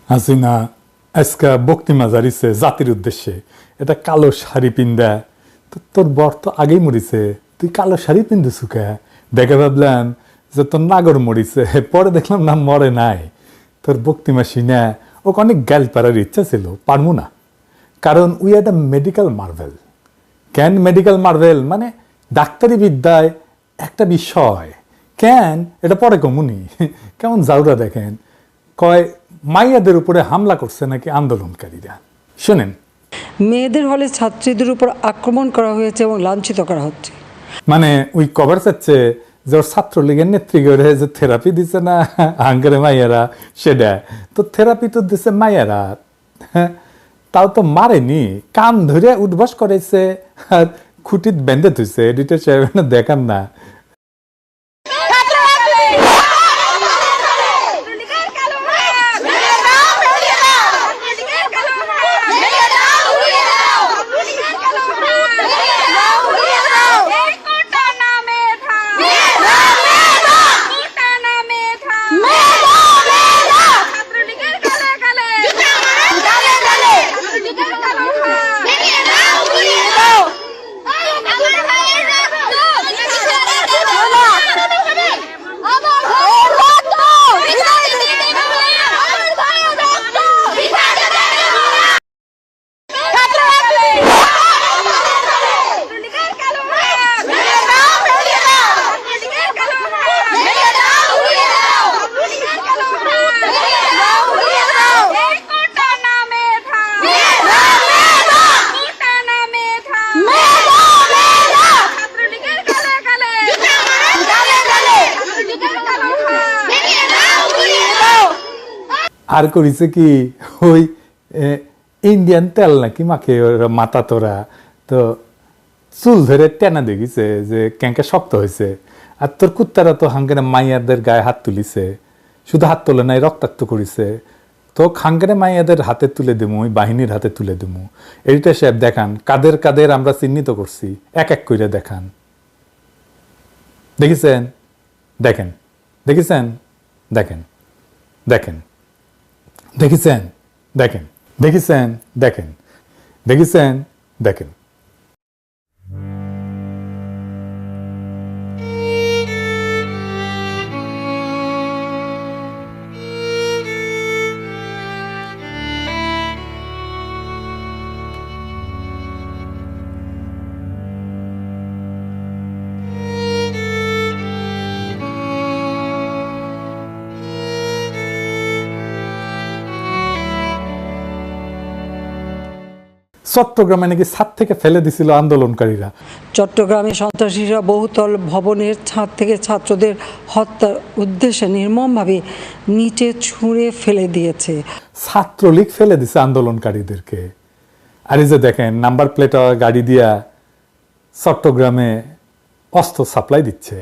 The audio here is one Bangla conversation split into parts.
হাসিনা আজকে বক্তি মাজারিছে জাতির উদ্দেশ্যে, এটা কালো শাড়ি পিন্দা। তোর বর তো আগেই মরিছে, তুই কালো শাড়ি পিন্দুছু কে? দেখে ভাবলাম যে তোর নাগর মরিছে, পরে দেখলাম না মরে নাই। তোর বক্তি মাসি না, ওকে অনেক গ্যাল পারার ইচ্ছা ছিল, পারবো না, কারণ উই একটা মেডিকেল মার্ভেল। কেন মেডিকেল মার্ভেল মানে ডাক্তারি বিদ্যায় একটা বিষয়। কেন এটা পরে কমুনি কেমন জাউরা দেখেন, কয় মাইয়াদের উপরে হামলা করছে নাকি আন্দোলনকারীরা। শোনেন, মেয়েদের হলে ছাত্রীদের উপর আক্রমণ করা হয়েছে এবং লাঞ্ছিত করা হচ্ছে। মানে ওই কভার চাচ্ছে যে ওর ছাত্রলীগের নেত্রী করে যে থেরাপি দিছে না হাঙ্গারে মাইয়ারা, সেটা তো থেরাপি তো দিছে মাইয়ারা। হ্যাঁ, তাও তো মারেনি, কান ধরে উদ্বাস করেছে আর খুঁটিত বেঁধে থুইছে। এডিটর সাহেব দেখান না, আর করিছে কি ওই ইন্ডিয়ান তেল নাকি মাখে মাথা তোরা, তো চুল ধরে টেনা দেখিছে যে ক্যাঙ্কা শক্ত হয়েছে। আর তোর কুত্তারা তো হাঙ্গারে মাইয়াদের গায়ে হাত তুলিছে, শুধু হাত তোলে নাই, রক্তাক্ত করিছে। তো হাঙ্গারে মাইয়াদের হাতে তুলে দেবো, ওই বাহিনীর হাতে তুলে দেবো। এডিটর সাহেব দেখান কাদের কাদের আমরা চিহ্নিত করছি, এক এক করে দেখান। দেখেছেন? দেখেন, দেখেছেন? দেখেন, দেখেন, দেখেছেন? দেখেন, দেখেছেন? দেখেন, দেখেছেন? দেখেন। চট্টগ্রামে নাকি ছাদ থেকে ফেলে দিছিল আন্দোলনকারীরা। চট্টগ্রামে সন্ত্রাসীরা বহুতল ভবনের ছাদ থেকে ছাত্রদের হত্যার উদ্দেশ্যে নির্মমভাবে নিচে ছুঁড়ে ফেলে দিয়েছে। ছাত্রলীগ ফেলে দিছে আন্দোলনকারীদেরকে। আর এই যে দেখেন নাম্বার প্লেট গাড়ি দিয়া চট্টগ্রামে অস্ত্র সাপ্লাই দিচ্ছে।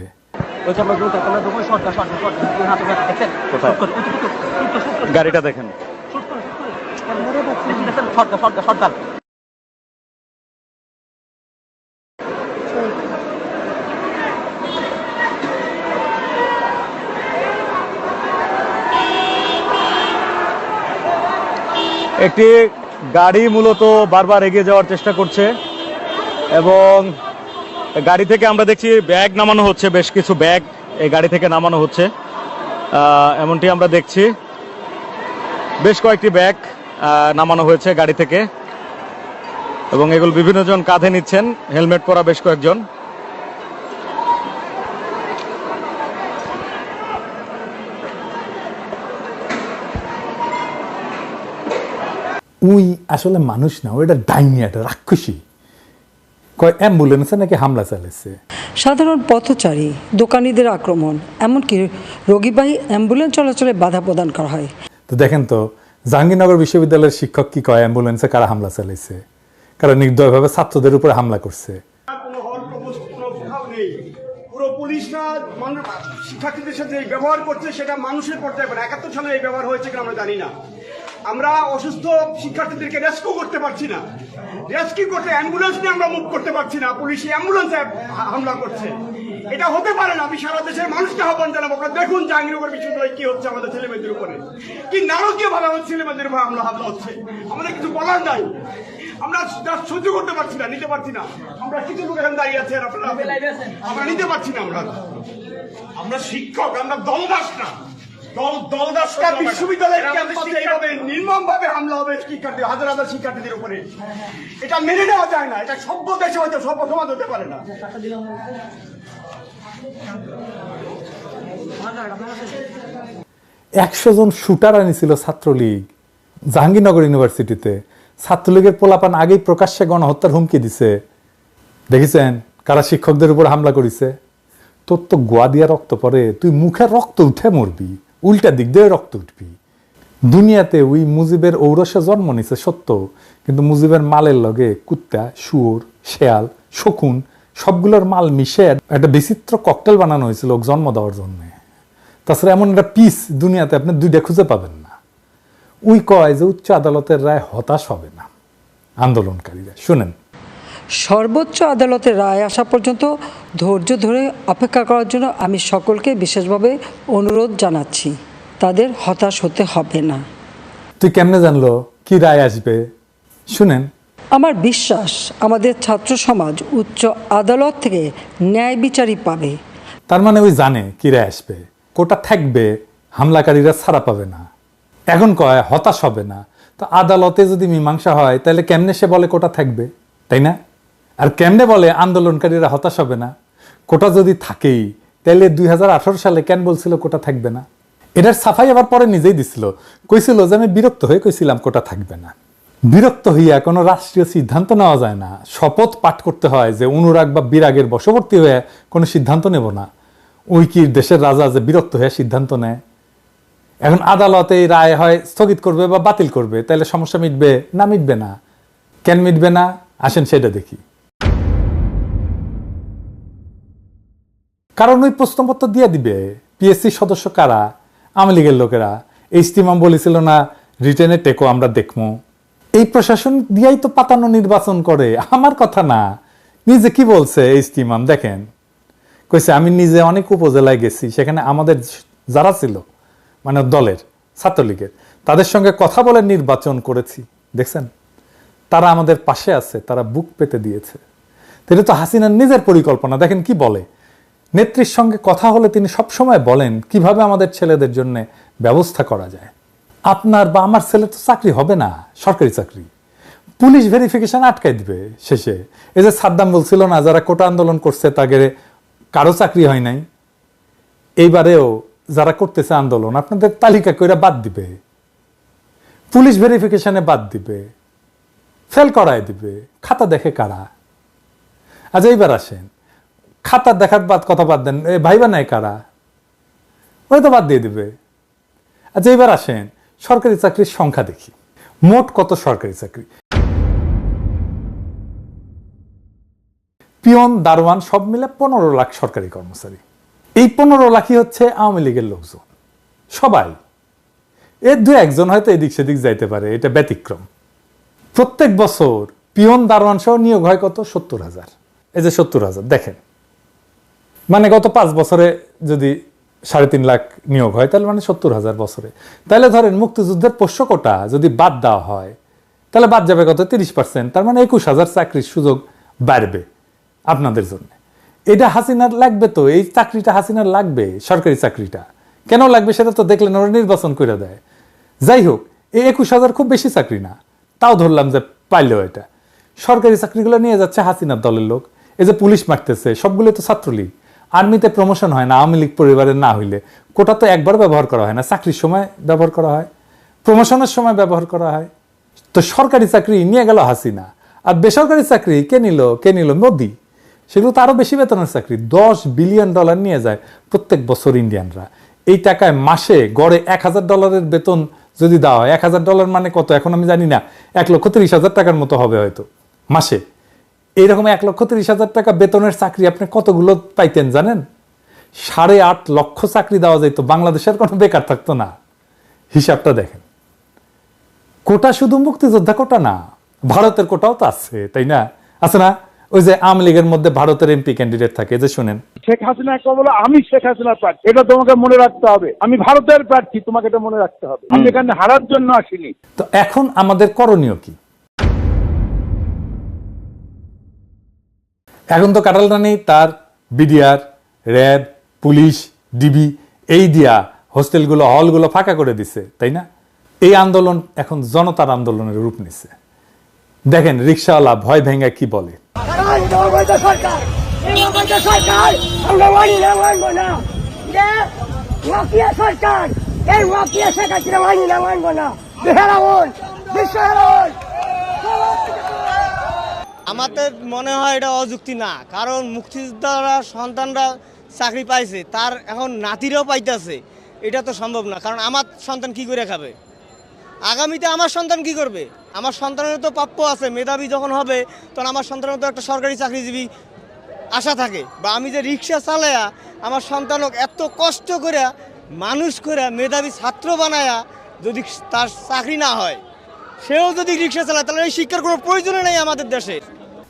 গাড়িটা দেখেন, একটি গাড়ি মূলত বারবার এগিয়ে যাওয়ার চেষ্টা করছে এবং গাড়ি থেকে আমরা দেখছি ব্যাগ নামানো হচ্ছে, বেশ কিছু ব্যাগ এই গাড়ি থেকে নামানো হচ্ছে, এমনটি আমরা দেখছি। বেশ কয়েকটি ব্যাগ নামানো হয়েছে গাড়ি থেকে এবং এগুলো বিভিন্ন জন কাঁধে নিচ্ছেন, হেলমেট পরা বেশ কয়েকজন। উই আসলে মানুষ না, ওইটা ডাইনি, একটা রাক্ষসী। কয় অ্যাম্বুলেন্সে নাকি হামলা চালাইছে। সাধারণ পথচারী, দোকানিদের আক্রমণ, এমনকি রোগীবাহী অ্যাম্বুলেন্স চলাচলে বাধা প্রদান করা হয়। তো দেখেন তো জাহাঙ্গীরনগর বিশ্ববিদ্যালয়ের শিক্ষক কি কয় অ্যাম্বুলেন্সে কারা হামলা চালাইছে, কারা নির্দয়ভাবে ছাত্রদের উপরে হামলা করছে। পুরো পুলিশরা শিক্ষার্থীদের সাথে ব্যবহার করছে সেটা মানুষের পর্যায়ে ৭১ সালে এই ব্যবহার হয়েছে কিনা আমরা জানি না। আমরা অসুস্থ শিক্ষার্থীদেরকে রেস্কিউ করতে পারছি না, রেস্কিউ করতে অ্যাম্বুলেন্স নিয়ে আমরা মুভ করতে পারছি না, পুলিশ অ্যাম্বুলেন্সে হামলা করছে। এটা হতে পারে না। আমি সারা দেশের মানুষকে আহ্বান জানাবো, আপনারা দেখুন জাহাঙ্গীরনগর বিশ্ববিদ্যালয়ে কি হচ্ছে আমাদের ছেলেমেয়েদের উপরে, কি নারকীয় ভাবে আমাদের ছেলেমেয়েদের উপর হামলা হচ্ছে। আমাদের কিছু বলার নাই, আমরা সহ্য করতে পারছি না, নিতে পারছি না। আমরা কিছু লোক এখানে দাঁড়িয়ে আছি, আর আপনারা আমরা নিতে পারছি না। আমরা শিক্ষক, আমরা দলদাস না। দলদাসটা বিশ্ববিদ্যালয়ের ক্যাম্পাসে এইভাবে নির্মমভাবে হামলা হবে শিক্ষার্থী, হাজার হাজার শিক্ষার্থীদের উপরে, এটা মেনে নেওয়া যায় না। এটা সভ্য দেশে হয়তো সভ্য সমাজ হতে পারে না। 100 জন শুটার আনিছিল ছাত্রলীগ জাহাঙ্গীরনগর ইউনিভার্সিটিতে। ছাত্রলীগের পোলাপান আগেই প্রকাশ্যে গণহত্যার হুমকি দিছে। দেখেছেন কারা শিক্ষকদের উপর হামলা করেছে? তোর তো গোয়া দিয়া রক্ত পড়ে, তুই মুখে রক্ত উঠে মরবি, উল্টা দিক দিয়ে রক্ত উঠবি। দুনিয়াতে ওই মুজিবের ঔরসে জন্ম নিছে সত্য, কিন্তু মুজিবের মালের লগে কুত্তা, শুয়োর, শেয়াল, শকুন সবগুলোর মাল মিশে একটা বিচিত্র ককটেল বানানো হয়েছিল ওকে জন্ম দেওয়ার জন্য। তাছাড়া এমন একটা পিস দুনিয়াতে আপনি দুইটা খুঁজে পাবেন না। উই কয় যে উচ্চ আদালতের রায় হতাশ হবে না আন্দোলনকারীরা। শুনেন, সর্বোচ্চ আদালতের রায় আসা পর্যন্ত ধৈর্য ধরে অপেক্ষা করার জন্য আমি সকলকে বিশেষভাবে অনুরোধ জানাচ্ছি, তাদের হতাশ হতে হবে না। তুই কেমনে জানলো কি রায় আসবে? শুনেন, আমার বিশ্বাস আমাদের ছাত্র সমাজ উচ্চ আদালত থেকে ন্যায় বিচারই পাবে। তার মানে ওই জানে কি রায় আসবে, কোটা থাকবে, হামলাকারীরা ছাড়া পাবে না। এখন কয় হতাশ হবে না। তো আদালতে যদি মীমাংসা হয় তাহলে কেমনে সে বলে কোটা থাকবে, তাই না? আর কেমনে বলে আন্দোলনকারীরা হতাশ হবে না? কোটা যদি থাকেই তাহলে 2018 সালে কেন বলছিল কোটা থাকবে না? এটার সাফাই আবার পরে নিজেই দিছিল, কইছিল যে আমি বিরক্ত হয়ে কইছিলাম কোটা থাকবে না। বিরক্ত হইয়া কোনো রাষ্ট্রীয় সিদ্ধান্ত নেওয়া যায় না, শপথ পাঠ করতে হয় যে অনুরাগ বা বিরাগের বশবর্তী হয়ে কোনো সিদ্ধান্ত নেব না। ওই কি দেশের রাজা যে বিরক্ত হয়ে সিদ্ধান্ত নেয়? এখন আদালতে এই রায় হয় স্থগিত করবে বা বাতিল করবে, তাহলে সমস্যা মিটবে না? মিটবে না। কেন মিটবে না আসেন সেটা দেখি। কারণ ওই প্রশ্নপত্র দিয়ে দিবে পিএসসি সদস্য কারা? আওয়ামী লীগের লোকেরা। ইজতিমাম বলেছিল না রিটেনে টেকো আমরা দেখবো। এই প্রশাসন দিয়াই তো পাতানো নির্বাচন করে, আমার কথা না। নিজে কি বলছে ইজতিমাম দেখেন, কইছে আমি নিজে অনেক উপজেলায় গেছি, সেখানে আমাদের যারা ছিল মানে দলের ছাত্রলীগের তাদের সঙ্গে কথা বলে নির্বাচন করেছি। দেখছেন তারা আমাদের পাশে আছে, তারা বুক পেতে দিয়েছে। এটা তো হাসিনার নিজের পরিকল্পনা। দেখেন কি বলে, নেত্রীর সঙ্গে কথা হলে তিনি সবসময় বলেন কিভাবে আমাদের ছেলেদের জন্য ব্যবস্থা করা যায়। আপনার বা আমার ছেলে তো চাকরি হবে না, সরকারি চাকরি, পুলিশ ভেরিফিকেশন আটকাই দিবে শেষে। এই যে সাদ্দাম বলছিল না যারা কোটা আন্দোলন করছে তাদের কারো চাকরি হয় নাই, এইবারেও যারা করতেছে আন্দোলন আপনাদের তালিকা কইরা বাদ দিবে, পুলিশ ভেরিফিকেশনে বাদ দিবে, ফেল করায় দিবে। খাতা দেখে কারা? আচ্ছা এইবার আসেন, খাতা দেখার কথা বাদ দেন, ভাইবা নাই কারা? ওই তো বাদ দিয়ে দিবে। আচ্ছা এইবার আসেন সরকারি চাকরির সংখ্যা দেখি, মোট কত সরকারি চাকরি? পিয়ন, দারোয়ান সব মিলে 15 লাখ সরকারি কর্মচারী। এই 15 লাখই হচ্ছে আওয়ামী লীগের লোকজন সবাই। এর দু একজন হয়তো এদিক সেদিক যাইতে পারে, এটা ব্যতিক্রম। প্রত্যেক বছর পিয়ন দারোয়ান সহ নিয়োগ হয় কত? 70,000। এই যে 70,000 দেখেন, মানে গত 5 বছরে যদি 3.5 লাখ নিয়োগ হয় তাহলে মানে 70,000 বছরে। তাহলে ধরেন মুক্তিযুদ্ধের পোষ্য কোটা যদি বাদ দেওয়া হয় তাহলে বাদ যাবে কত? 30%। তার মানে 21,000 চাকরির সুযোগ বাড়বে আপনাদের জন্য। এটা হাসিনার লাগবে তো, এই চাকরিটা হাসিনার লাগবে। সরকারি চাকরিটা কেন লাগবে সেটা তো দেখলেন, ওরা নির্বাচন করে দেয়। যাই হোক, এই 21,000 খুব বেশি চাকরি না, তাও ধরলাম যে পাইলেও এটা সরকারি চাকরিগুলো নিয়ে যাচ্ছে হাসিনার দলের লোক। এই যে পুলিশ মারতেছে সবগুলো তো ছাত্রলীগ। আর্মিতে প্রমোশন হয় না আওয়ামী লীগ পরিবারের না হইলে। কোটা তো একবার ব্যবহার করা হয় না, চাকরির সময় ব্যবহার করা হয়, প্রমোশনের সময় ব্যবহার করা হয়। তো সরকারি চাকরি নিয়ে গেল হাসিনা, আর বেসরকারি চাকরি কে নিল? মোদি। সেগুলো তো আরো বেশি বেতনের চাকরি। $10 বিলিয়ন নিয়ে যায় প্রত্যেক বছর ইন্ডিয়ানরা। এই টাকায় মাসে গড়ে $1,000 বেতন যদি দেওয়া হয়, $1,000 মানে কত এখন আমি জানি না, 1,30,000 টাকার মতো হবে হয়তো মাসে। এইরকম 1,30,000 টাকা বেতনের চাকরি আপনি কতগুলো পাইতেন জানেন? 8.5 লক্ষ চাকরি দেওয়া যেত, বাংলাদেশের কোনো বেকার থাকতো না। হিসাবটা দেখেন। কোটা শুধু মুক্তিযোদ্ধা কোটা না, ভারতের কোটাও তো আছে, তাই না? আছে না? ওই যে আওয়ামী লীগের মধ্যে ভারতের এমপি ক্যান্ডিডেট থাকে, যে শুনেন শেখ হাসিনাকে বলো আমি শেখ হাসিনার প্রার্থী, এটা তোমাকে মনে রাখতে হবে। আমি ভারতের প্রার্থী, তোমাকে এটা মনে রাখতে হবে। আমি এখানে হারার জন্য আসিনি। তো এখন আমাদের করণীয় কি? এখন তো কাঁঠাল রানী তার বিডিআর, র্যাব, পুলিশ, ডিবি এই দিয়া হোস্টেলগুলো, হলগুলো ফাঁকা করে দিছে, তাই না? এই আন্দোলন এখন জনতার আন্দোলনের রূপ নিচ্ছে। দেখেন রিক্সাওয়ালা ভয় ভেঙ্গা কি বলে। আমাদের মনে হয় এটা অযুক্তি না, কারণ মুক্তিযোদ্ধারা সন্তানরা চাকরি পাইছে, তার এখন নাতিরাও পাইতেছে, এটা তো সম্ভব না। কারণ আমার সন্তান কি করে খাবে, আগামীতে আমার সন্তান কি করবে? আমার সন্তানের তো প্রাপ্য আছে, মেধাবী যখন হবে তখন আমার সন্তানের তো একটা সরকারি চাকরিজীবী আশা থাকে। বা আমি যে রিক্সা চালায়া আমার সন্তানক এত কষ্ট করে মানুষ করে মেধাবী ছাত্র বানায়া যদি তার চাকরি না হয়, সেও যদি রিক্সা চালায়, তাহলে এই শিক্ষার কোনো প্রয়োজনই নেই আমাদের দেশে।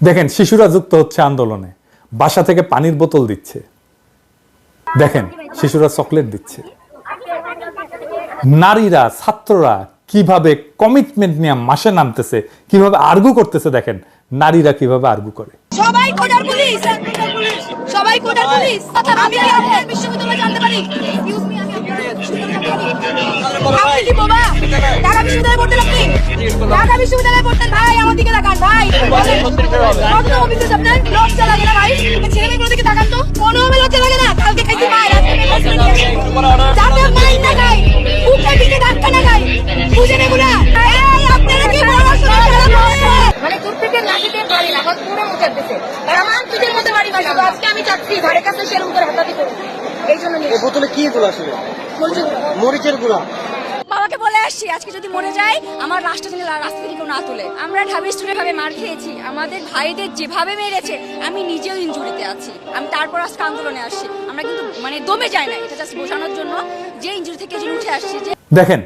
দেখেন শিশুরা যুক্ত হচ্ছে আন্দোলনে, বাসা থেকে পানির বোতল দিচ্ছে, দেখেন শিশুরা চকলেট দিচ্ছে। নারীরা, ছাত্ররা কিভাবে কমিটমেন্ট নিয়ে মাসে নামতেছে, কিভাবে আর্গু করতেছে, দেখেন নারীরা কিভাবে আর্গু করে। সবাই কোটার পুলিশ, সবাই কোটার পুলিশ। আমি আপনার বিশ্ববিদ্যালয়ে জানতে পারি, এক্সকিউজ মি, আমি আপনার আপনি কি বাবা ঢাকা বিশ্ববিদ্যালয়ে পড়তেন? আপনি ঢাকা বিশ্ববিদ্যালয়ে পড়তেন? ভাই আমার দিকে তাকান ভাই, কত অফিসে আপনার লজ্জা লাগে না ভাই? ছেলে মেয়েগুলোর দিকে তাকান তো, কোনো লজ্জা লাগে না? কালকে খাইছি মায়ের, আজকে যাতে মাইন না খাই, বুকে দিকে ধাক্কা না খাই, বুঝেন এগুলা? আপনারা কি পড়াশোনা করেন? মানে দূর থেকে লাগিতে পারি না, আমার পুরো মুখে দিতে আর আমার তুদের মধ্যে বাড়ি বাসা। আজকে আমি চাচ্ছি ধারে কাছে সেরকম করে হাতাতে করি, এই জন্য নিয়ে বোতলে কি গুলো আসলে? মরিচের গুঁড়া। বাবাকে বলে আসছি আজকে যদি মরে যায় আমার রাষ্ট্র থেকে রাস্তা থেকে কেউ না তুলে। আমরা ঢাবি স্টুডেন্ট ভাবে মার খেয়েছি, আমাদের ভাইদের যেভাবে মেরেছে, আমি নিজেও ইনজুরিতে আছি, আমি তারপর আজকে আন্দোলনে আসছি। আমরা কিন্তু মানে দমে যাই না, এটা জাস্ট বোঝানোর জন্য যে ইনজুরি থেকে যে উঠে আসছি। যে দেখেন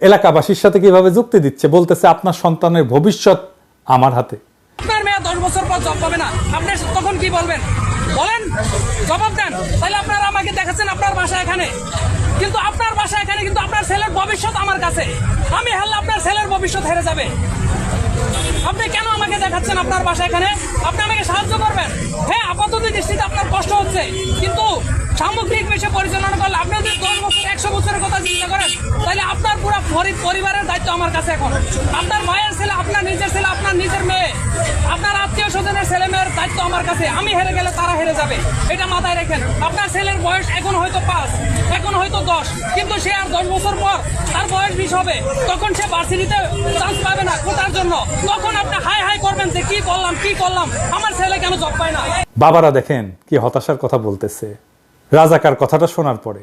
এলাকাবাসীর সাথে কিভাবে যুক্তি দিচ্ছে, বলতেছে আপনার সন্তানের ভবিষ্যৎ আমার হাতে। আপনার মেয়ে 10 বছর পর জব পাবে না, আপনি তখন কি বলবেন? বলেন, জবাব দেন। তাহলে আপনারা আমাকে দেখাচ্ছেন আপনার বাসা এখানে, কিন্তু আপনার বাসা এখানে, কিন্তু আপনার ছেলের ভবিষ্যৎ আমার কাছে। আমি হারলে আপনার ছেলের ভবিষ্যৎ হেরে যাবে। আপনি কেন আমাকে দেখাচ্ছেন আপনার বাসা এখানে? আপনি আমাকে সাহায্য করবেন। হ্যাঁ, আপাতত দৃষ্টিতে আপনার কষ্ট হচ্ছে, কিন্তু সামগ্রিক বিষয় পরিচালনা করলে আপনি যদি 10 বছর 100 বছরের কথা চিন্তা করেন, তাহলে আপনার পুরো পরিবারের দায়িত্ব আমার কাছে এখন। আপনার ভাইয়ের ছেলে, আপনার নিজের ছেলে, আপনার নিজের মেয়ে, আপনার আত্মীয় স্বজনের ছেলে মেয়ের দায়িত্ব আমার কাছে। আমি হেরে গেলে তারা হেরে যাবে, এটা মাথায় রাখেন। আপনার ছেলের বয়স এখন হয়তো 5, এখন হয়তো 10, কিন্তু সে আর 10 বছর পর তার বয়স 20 হবে, তখন সে ভার্সিটিতে চান্স পাবে না কোটার জন্য। তখন আপনি হাই হাই করবেন যে কি করলাম, আমার ছেলে কেন জব পায় না। বাবারা দেখেন কি হতাশার কথা বলতেছে। রাজাকার কথাটা শোনার পরে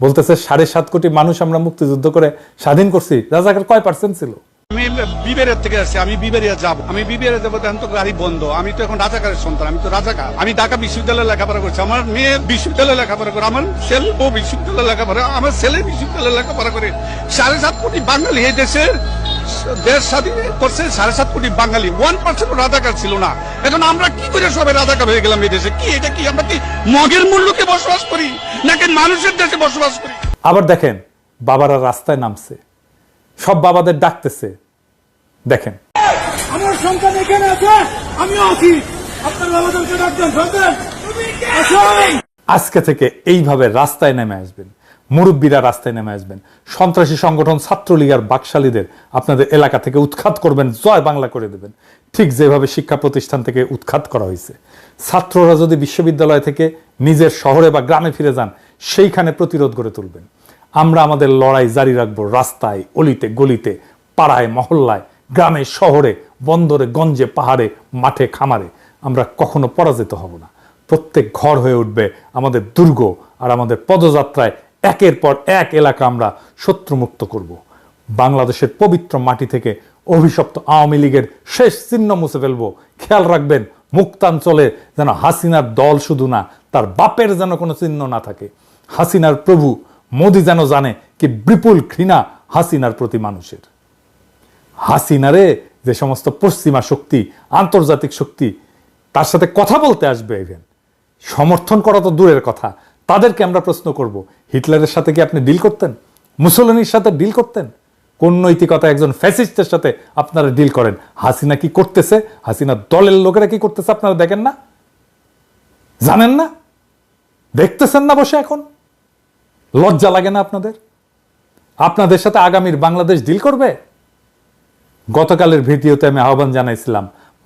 বলতেছে 7.5 কোটি মানুষ আমরা মুক্তিযুদ্ধ করে স্বাধীন করছি, রাজাকার কয় % ছিল? আমি বিবেরিয়া থেকে আসছি, আমি বিবেরিয়া যাবো, আমি বিবেরিয়া যাবো, এখন তো গাড়ি বন্ধ। আমি তো এখন রাজাকারের সন্তান, আমি তো রাজাকার। আমি ঢাকা বিশ্ববিদ্যালয়ে লেখাপড়া করছি, আমার মেয়ে বিশ্ববিদ্যালয়ে লেখাপড়া করে, আমার ছেলে ও বিশ্ববিদ্যালয়ে লেখাপড়া, আমার ছেলে বিশ্ববিদ্যালয়ে লেখাপড়া করে। 7.5 কোটি বাঙালি এই দেশের দেশ স্বাধীন করছে, 7.5 কোটি বাঙালি, 1% রাজাকার ছিল না। এখন আমরা কি করে সবাই রাজাকার হয়ে গেলাম এই দেশে? কি এটা কি আমরা কি মগের মূল্যকে বসবাস করি নাকি মানুষের দেশে বসবাস করি? আবার দেখেন বাবারা রাস্তায় নামছে, সব বাবাদের ডাকতেছে। দেখেন আমার সন্তান এখানে আছে, আমিও আছি, আপনার বাবাদেরকে ডাকবেন, সন্তান আজকে থেকে এইভাবে রাস্তায় নেমে আসবেন, মুরব্বীরা রাস্তায় নেমে আসবেন, সন্ত্রাসী সংগঠন ছাত্রলীগ আর বাকশালীদের আপনাদের এলাকা থেকে উৎখাত করবেন, জয় বাংলা করে দেবেন। ঠিক যেভাবে শিক্ষা প্রতিষ্ঠান থেকে উৎখাত করা হয়েছে, ছাত্ররা যদি বিশ্ববিদ্যালয় থেকে নিজের শহরে বা গ্রামে ফিরে যান, সেইখানে প্রতিরোধ গড়ে তুলবেন। আমরা আমাদের লড়াই জারি রাখবো, রাস্তায়, অলিতে গলিতে, পাড়ায় মহল্লায়, গ্রামে শহরে, বন্দরে গঞ্জে, পাহাড়ে, মাঠে খামারে। আমরা কখনো পরাজিত হব না। প্রত্যেক ঘর হয়ে উঠবে আমাদের দুর্গ, আর আমাদের পদযাত্রায় একের পর এক এলাকা আমরা শত্রুমুক্ত করব। বাংলাদেশের পবিত্র মাটি থেকে অভিশপ্ত আওয়ামী লীগের শেষ চিহ্ন মুছে ফেলবো। খেয়াল রাখবেন, মুক্তাঞ্চলে যেন হাসিনার দল শুধু না, তার বাপের যেন কোনো চিহ্ন না থাকে। হাসিনার প্রভু মোদি যেন জানে কি বিপুল ঘৃণা হাসিনার প্রতি মানুষের। হাসিনারে যে সমস্ত পশ্চিমা শক্তি, আন্তর্জাতিক শক্তি তার সাথে কথা বলতে আসবে, ইভেন সমর্থন করা তো দূরের কথা, তাদেরকে আমরা প্রশ্ন করব, হিটলারের সাথে কি আপনি ডিল করতেন? মুসোলিনির সাথে ডিল করতেন? কোন নৈতিকতা একজন ফ্যাসিস্টের সাথে আপনারা ডিল করেন? হাসিনা কি করতেছে, হাসিনা দলের লোকেরা কি করতেছে আপনারা দেখেন না? জানেন না? দেখতেছেন না বসে? এখন লজ্জা লাগে না আপনাদের? আপনাদের সাথে আগামীর বাংলাদেশ ডিল করবে? গতকালের ভিডিওতে আমি আহ্বান জানাইছিলাম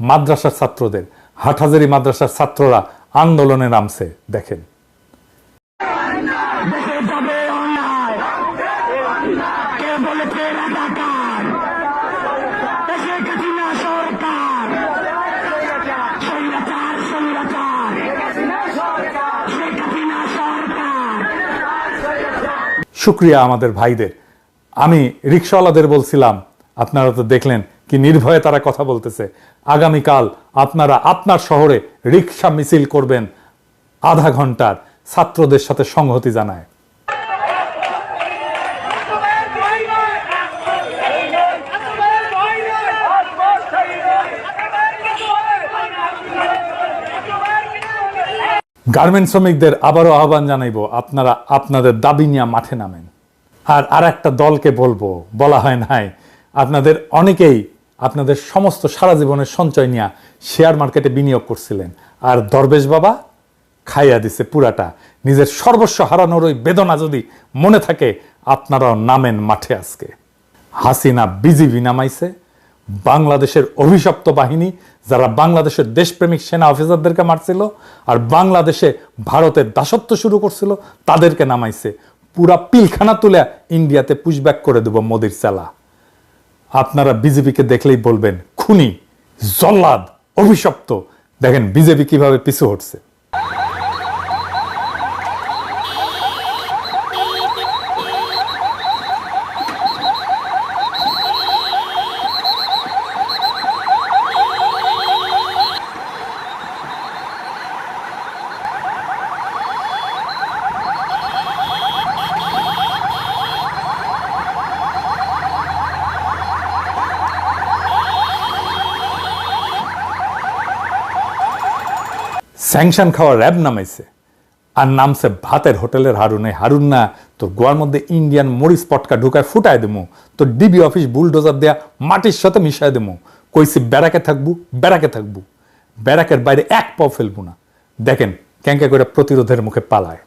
মাদ্রাসার ছাত্রদের, হাটহাজারী মাদ্রাসার ছাত্ররা আন্দোলনে নামছে, দেখেন। শুক্রিয়া আমাদের ভাইদের। আমি রিকশাওয়ালাদের বলছিলাম, আপনারা তো দেখলেন কি নির্ভয়ে তারা কথা বলতেছে। আগামীকাল আপনারা আপনার শহরে রিকশা মিছিল করবেন আধা ঘন্টার, ছাত্রদের সাথে সংহতি জানায়। গার্মেন্টস শ্রমিকদের আবারও আহ্বান জানাইব, আপনারা আপনাদের দাবি নিয়ে মাঠে নামেন। আর একটা দলকে বলবো, বলা হয় নাই, আপনাদের অনেকেই আপনাদের সমস্ত সারা জীবনের সঞ্চয় নিয়ে শেয়ার মার্কেটে বিনিয়োগ করছিলেন, আর দরবেশ বাবা খাইয়া দিছে পুরাটা। নিজের সর্বস্ব হারানোর ওই বেদনা যদি মনে থাকে, আপনারাও নামেন মাঠে আজকে। হাসিনা বিজিবি নামাইছে, বাংলাদেশের অভিশপ্ত বাহিনী যারা বাংলাদেশের দেশপ্রেমিক সেনা অফিসারদেরকে মারছিল আর বাংলাদেশে ভারতের দাসত্ব শুরু করছিল, তাদেরকে নামাইছে। পুরা পিলখানা তুলে ইন্ডিয়াতে পুশব্যাক করে দেব মোদির চালা। আপনারা বিজেপিকে দেখলেই বলবেন খুনি, জল্লাদ, অভিশপ্ত। দেখেন বিজেপি কিভাবে পিছু হটছে। স্যাংশন খাওয়া র্যাব নামাইছে, আর নামছে ভাতের হোটেলের হারুনে। হারুন না, তোর গোয়ার মধ্যে ইন্ডিয়ান মরিচ পটকা ঢুকায় ফুটায় দেবো, তোর ডিবি অফিস বুলডোজার দেয়া মাটির সাথে মিশাই দেবো। কইছি ব্যারাকে থাকবো, ব্যারাকে থাকবো, ব্যারাকের বাইরে এক পাও ফেলবো না। দেখেন ক্যাঙ্কা করে প্রতিরোধের মুখে পালায়।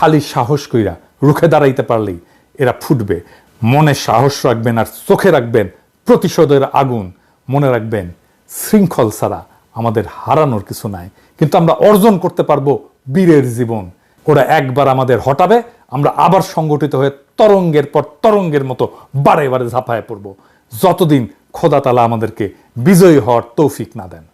খালি সাহস কইরা রুখে দাঁড়াইতে পারলেই এরা ফুটবে। মনে সাহস রাখবেন আর চোখে রাখবেন প্রতিশোধের আগুন। মনে রাখবেন শৃঙ্খল ছাড়া আমাদের হারানোর কিছু নাই, কিন্তু আমরা অর্জন করতে পারবো বীরের জীবন। ওরা একবার আমাদের হটাবে, আমরা আবার সংগঠিত হয়ে তরঙ্গের পর তরঙ্গের মতো বারে বারে ঝাঁপায় পড়বো, যতদিন খোদা তাআলা আমাদেরকে বিজয়ী হওয়ার তৌফিক না দেন।